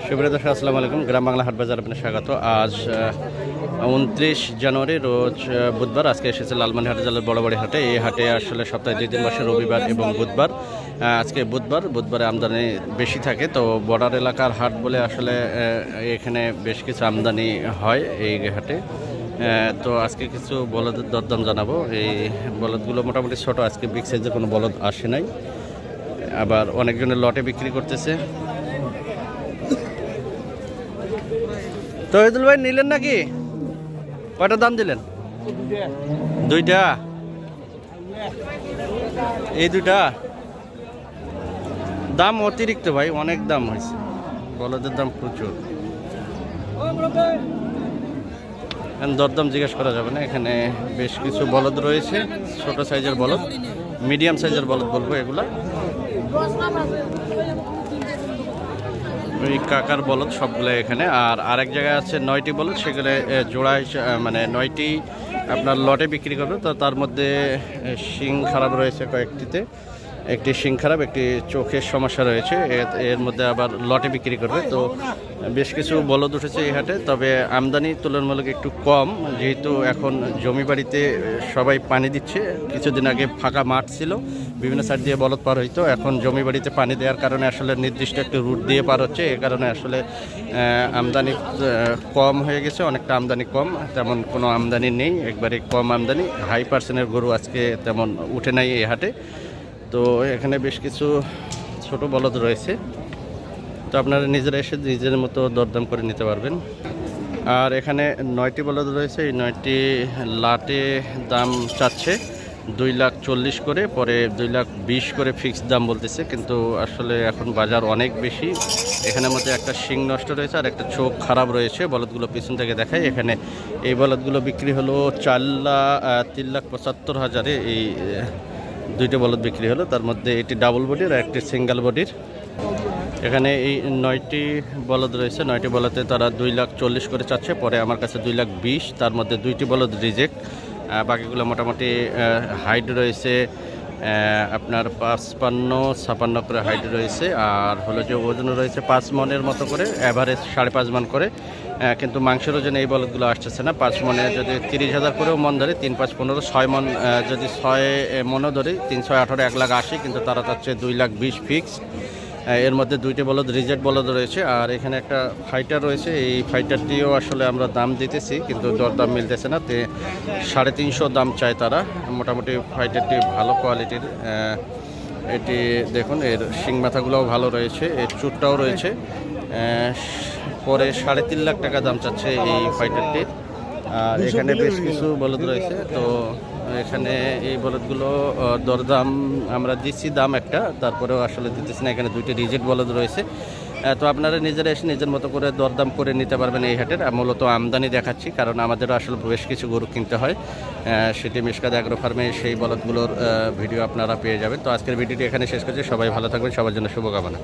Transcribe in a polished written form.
সুপ্রিয় দর্শক আসসালামু আলাইকুম। গ্রাম বাংলা হাট বাজার আপনার স্বাগত। আজ 29 জানুয়ারি রোজ বুধবার। আজকে এসেছে লালমনিরহাট জেলার বড়বাড়ি হাটে। এই হাটে আসলে সপ্তাহে 2 দিন বসে, রবিবার এবং বুধবার। আজকে বুধবারে আমদানি বেশি থাকে, তো বর্ডার এলাকার হাট বলে আসলে এখানে বেশ কিছু আমদানি হয় এই হাটে। তো আজকে কিছু বলদের দরদাম জানাবো। এই বলদগুলো মোটামুটি ছোট, আজকে বিগ সাইজের কোনো বলদ আসে নাই, আবার অনেকজনের লটে বিক্রি করতেছে। তহিদুল ভাই নিলেন নাকি? কয়টা দাম দিলেন? দুইটা। এই দুইটা দাম অতিরিক্ত ভাই, অনেক দাম হয়েছে, বলদের দাম প্রচুর। দরদাম জিজ্ঞেস করা যাবে না, এখানে বেশ কিছু বলদ রয়েছে, ছোট সাইজের বলদ, মিডিয়াম সাইজের বলদ বলবো এগুলা। ওই কাকার বলদ সবগুলো এখানে। আর আরেক জায়গায় আছে 9টি বলদ, সেগুলো জোড়া মানে 9টি আপনার লটে বিক্রি করবে। তো তার মধ্যে শিং খারাপ রয়েছে কয়েকটিতে, একটি শিং খারাপ, একটি চোখের সমস্যা রয়েছে, এর মধ্যে আবার লটে বিক্রি করবে। তো বেশ কিছু বলদ উঠেছে এই হাটে, তবে আমদানি তুলনামূলক একটু কম, যেহেতু এখন জমি বাড়িতে সবাই পানি দিচ্ছে। কিছুদিন আগে ফাঁকা মাঠ ছিল, বিভিন্ন সাইড দিয়ে বলদ পার হইতো, এখন জমি বাড়িতে পানি দেওয়ার কারণে আসলে নির্দিষ্ট একটি রুট দিয়ে পার হচ্ছে, এ কারণে আসলে আমদানি কম হয়ে গেছে, অনেকটা আমদানি কম, তেমন কোনো আমদানি নেই, একবারে কম আমদানি। হাই পার্সেন্টের গরু আজকে তেমন উঠে নাই এই হাটে। তো এখানে বেশ কিছু ছোট বলদ রয়েছে, তো আপনারা নিজেরা এসে নিজের মতো দরদাম করে নিতে পারবেন। আর এখানে 9টি বলদ রয়েছে, এই 9টি লাটে দাম চাচ্ছে 2,40,000 করে, পরে 2,20,000 করে ফিক্সড দাম বলতেছে, কিন্তু আসলে এখন বাজার অনেক বেশি। এখানের মধ্যে একটা শিং নষ্ট রয়েছে আর একটা চোখ খারাপ রয়েছে। বলদগুলো পিছন থেকে দেখায়, এখানে এই বলদগুলো বিক্রি হলো 3,75,000 এই দুইটা বলদ বিক্রি হলো। তার মধ্যে এটি ডাবল বডির আর একটি সিঙ্গেল বডির। এখানে এই 9টি বলদ রয়েছে, 9টি বলদে তারা 2,40,000 করে চাচ্ছে, পরে আমার কাছে 2,20,000। তার মধ্যে 2টি বলদ রিজেক্ট, বাকিগুলো মোটামুটি হাইট রয়েছে আপনার 55-56 করে হাইট রয়েছে। আর হলো যে ওজন রয়েছে 5 মনের মতো করে, অ্যাভারেজ 5.5 মন করে, কিন্তু মাংসের ওজন এই বলদগুলো আসতেছে না। 5 মনে যদি 30,000 করেও মন ধরে, 3, 5, 15, 6 মন যদি 6 মনও ধরে, 3, 6, 18, 1,80,000, কিন্তু তারা চাচ্ছে 2,20,000 ফিক্স। এর মধ্যে 2টি বলদ রিজেক্ট বলদ রয়েছে। আর এখানে একটা ফাইটার রয়েছে, এই ফাইটারটিও আসলে আমরা দাম দিতেছি, কিন্তু দরদাম মিলতেছে না, 350 দাম চায় তারা। মোটামুটি ফাইটারটি ভালো কোয়ালিটির, এটি দেখুন, এর শিং মাথাগুলোও ভালো রয়েছে, এর চুটটাও রয়েছে। পরে 3.5 লাখ টাকা দাম চাচ্ছে এই ফাইটারটির। আর এখানে বেশ কিছু বলদ রয়েছে, তো এখানে এই বলদগুলো দরদাম আমরা দিচ্ছি দাম একটা, তারপরেও আসলে দিতেছি না। এখানে 2টি রিজেক্ট বলদ রয়েছে, তো আপনারা নিজেরা এসে নিজের মতো করে দরদাম করে নিতে পারবেন এই হাটের। মূলত আমদানি দেখাচ্ছি, কারণ আমাদেরও আসলে বেশ কিছু গরু কিনতে হয়। সেটি মিশকাত অ্যাগ্রো ফার্মে সেই বলদগুলোর ভিডিও আপনারা পেয়ে যাবেন। তো আজকের ভিডিওটি এখানে শেষ করছি। সবাই ভালো থাকবেন, সবার জন্য শুভকামনা।